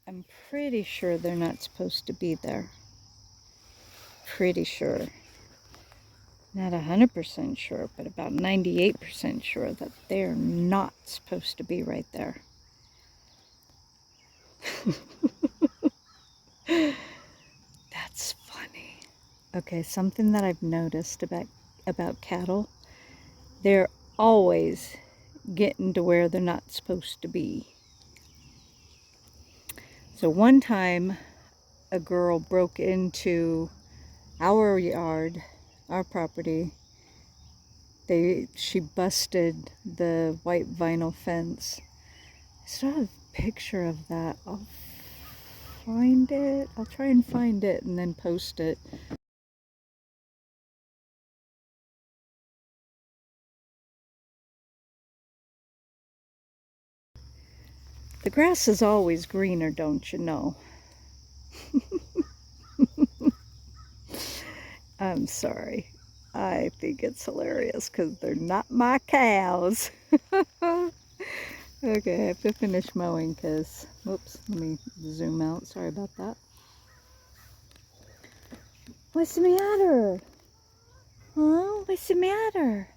I'm pretty sure they're not supposed to be there. Pretty sure. Not 100% sure, but about 98% sure that they're not supposed to be right there. That's funny. Okay, something that I've noticed about cattle, they're always getting to where they're not supposed to be. So one time, a girl broke into our yard, our property. She busted the white vinyl fence. I still have a picture of that. I'll find it. I'll try and find it and then post it. The grass is always greener, don't you know? I'm sorry. I think it's hilarious because they're not my cows. Okay, I have to finish mowing because, whoops, let me zoom out. Sorry about that. What's the matter? Huh? What's the matter?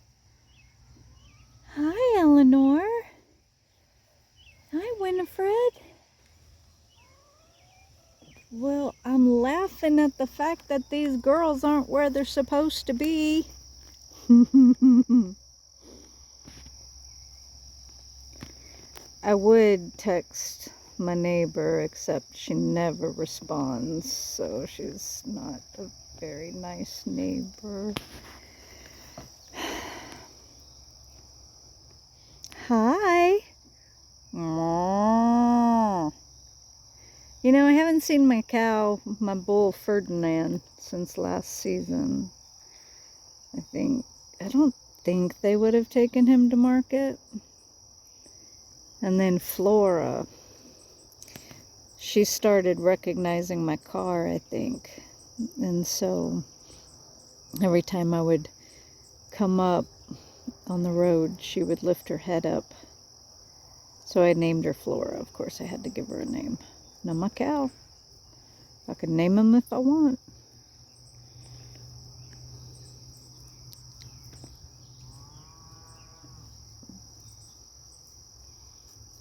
Hi, Eleanor. Hi, Winifred. Well, I'm laughing at the fact that these girls aren't where they're supposed to be. I would text my neighbor, except she never responds, so she's not a very nice neighbor. Hi. You know, I haven't seen my cow, my bull Ferdinand, since last season. I don't think they would have taken him to market. And then Flora, she started recognizing my car, I think. And so every time I would come up on the road, she would lift her head up. So I named her Flora. Of course, I had to give her a name. Now my cow. I can name him if I want.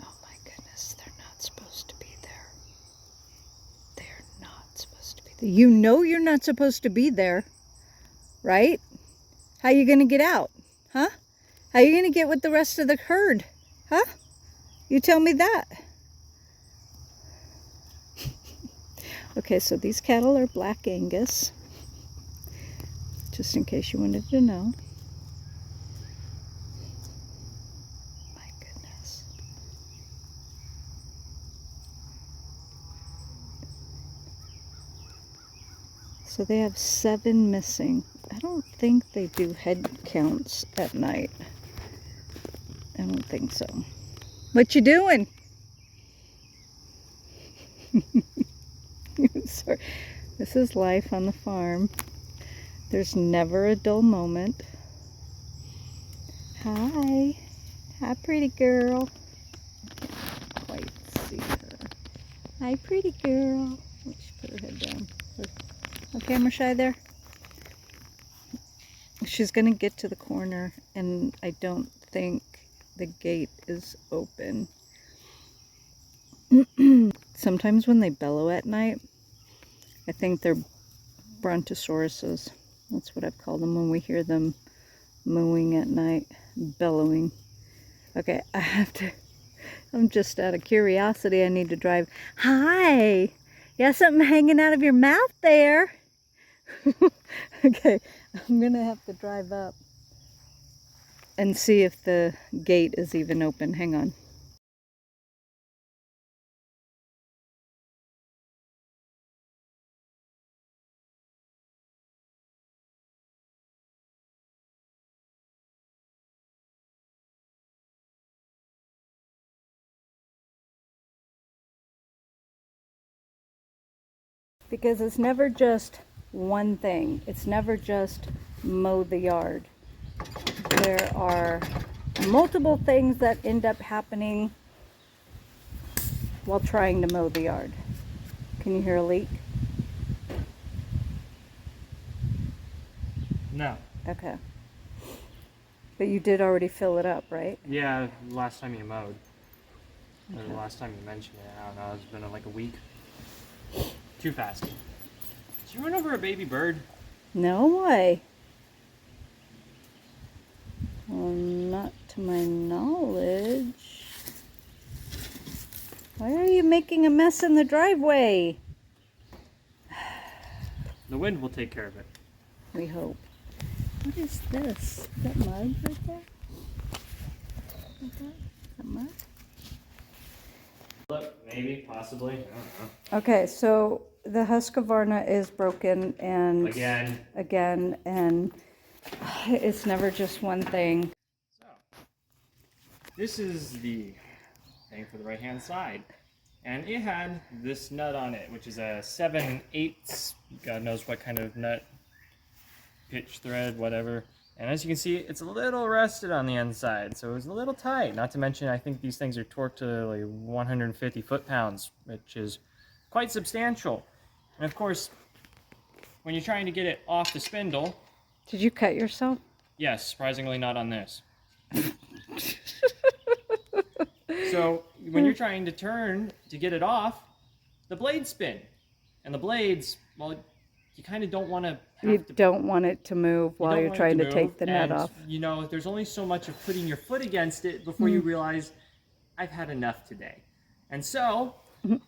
Oh my goodness, they're not supposed to be there. They're not supposed to be there. You know you're not supposed to be there, right? How you gonna get out? Huh? How you gonna get with the rest of the herd? Huh? You tell me that. Okay, so these cattle are Black Angus. Just in case you wanted to know. My goodness. So they have 7 missing. I don't think they do head counts at night. I don't think so. What you doing? Sorry. This is life on the farm. There's never a dull moment. Hi. Hi, pretty girl. I can't quite see her. Hi, pretty girl. Let me put her head down. No camera shy there. She's gonna get to the corner, and I don't think the gate is open. Sometimes when they bellow at night, I think they're brontosauruses. That's what I've called them when we hear them mooing at night, bellowing. Okay, I'm just out of curiosity, I need to drive. Hi! You have something hanging out of your mouth there. Okay, I'm gonna have to drive up and see if the gate is even open. Hang on. Because it's never just one thing. It's never just mow the yard. There are multiple things that end up happening while trying to mow the yard. Can you hear a leak? No. Okay. But you did already fill it up, right? Yeah, last time you mowed. Or Okay. the last time you mentioned it. I don't know, it's been like a week. Too fast. Did you run over a baby bird? No way. Well, not to my knowledge. Why are you making a mess in the driveway? The wind will take care of it. We hope. What is this? Is that mud right there? Is that mud? Look, maybe, possibly. I don't know. Okay, so the Husqvarna is broken and again, and it's never just one thing. So, this is the thing for the right-hand side. And it had this nut on it, which is a 7/8, God knows what kind of nut, pitch thread, whatever. And as you can see, it's a little rusted on the inside, so it was a little tight. Not to mention, I think these things are torqued to like 150 foot-pounds, which is quite substantial. And of course, when you're trying to get it off the spindle... Did you cut yourself? Yes, surprisingly not on this. So, when you're trying to turn to get it off, the blades spin. And the blades, well, you kind of don't want to don't want it to move while you're trying to take the nut off. You know, there's only so much of putting your foot against it before you realize, I've had enough today. And so,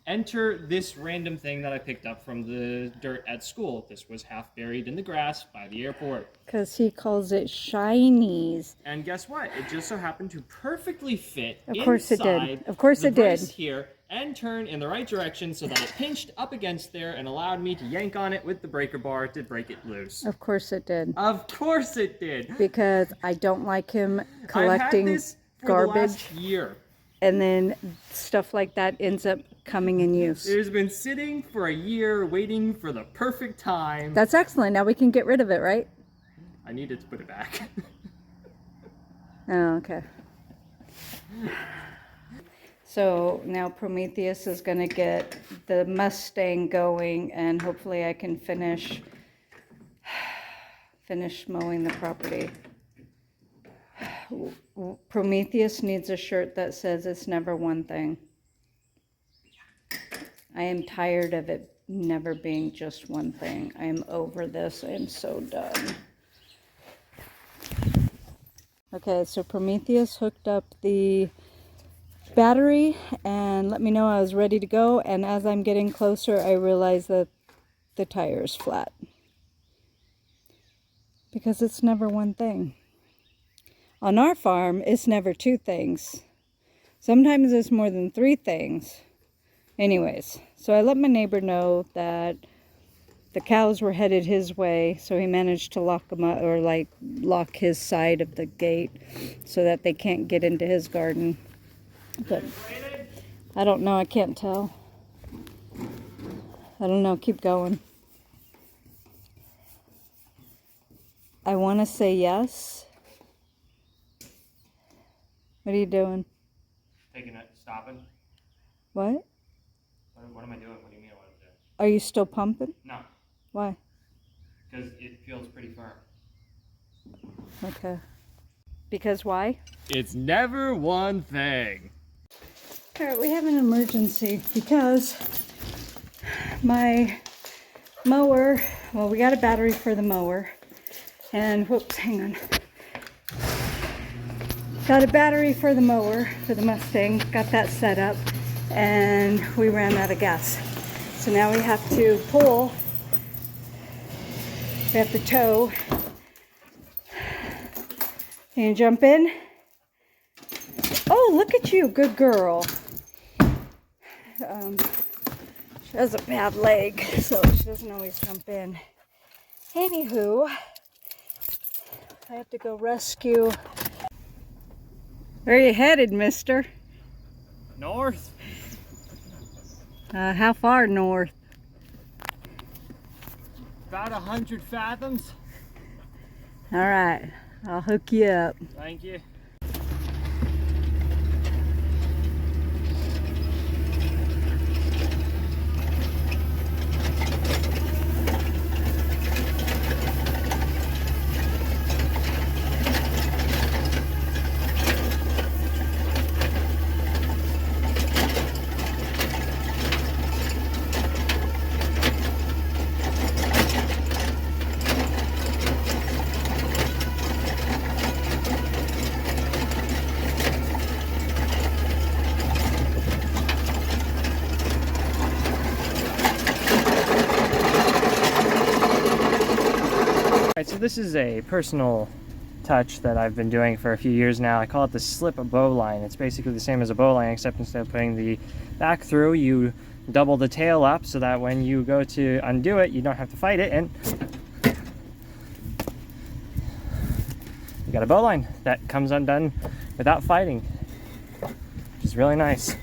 enter this random thing that I picked up from the dirt at school. This was half buried in the grass by the airport. Because he calls it shinies. And guess what? It just so happened to perfectly fit Of course it did. inside Of course the it did. brace here and turn in the right direction so that it pinched up against there and allowed me to yank on it with the breaker bar to break it loose. Of course it did. Of course it did. Because I don't like him collecting I've had this for garbage. the last year. And then stuff like that ends up coming in use. It has been sitting for a year waiting for the perfect time. That's excellent. Now we can get rid of it, right? I needed to put it back. Oh, okay. So now Prometheus is going to get the Mustang going, and hopefully I can finish mowing the property. Prometheus needs a shirt that says it's never one thing. I am tired of it never being just one thing. I am over this. I am so done. Okay, so Prometheus hooked up the battery and let me know I was ready to go, and as I'm getting closer I realize that the tire is flat. Because it's never one thing. On our farm, it's never two things. Sometimes it's more than three things. Anyways, so I let my neighbor know that the cows were headed his way, so he managed to lock them up, or like lock his side of the gate so that they can't get into his garden. But I don't know, I can't tell. I don't know, keep going. I want to say yes. What are you doing? Taking it, stopping. What? What am I doing? What do you mean what I'm doing? Are you still pumping? No, Why? because it feels pretty firm. Okay. Because why? It's never one thing. Alright, we have an emergency because my mower, well, we got a battery for the mower, and whoops, hang on. Got a battery for the mower, for the Mustang, got that set up, and we ran out of gas. So now we have to pull, we have to tow. Can you jump in? Oh, look at you, good girl. She has a bad leg, so she doesn't always jump in. Anywho, I have to go rescue. Where are you headed, mister? North. How far north? About 100 fathoms. All right, I'll hook you up. Thank you. this is a personal touch that I've been doing for a few years now. I call it the slip bow line. It's basically the same as a bow line, except instead of putting the back through, you double the tail up so that when you go to undo it, you don't have to fight it, and you got a bow line that comes undone without fighting, which is really nice.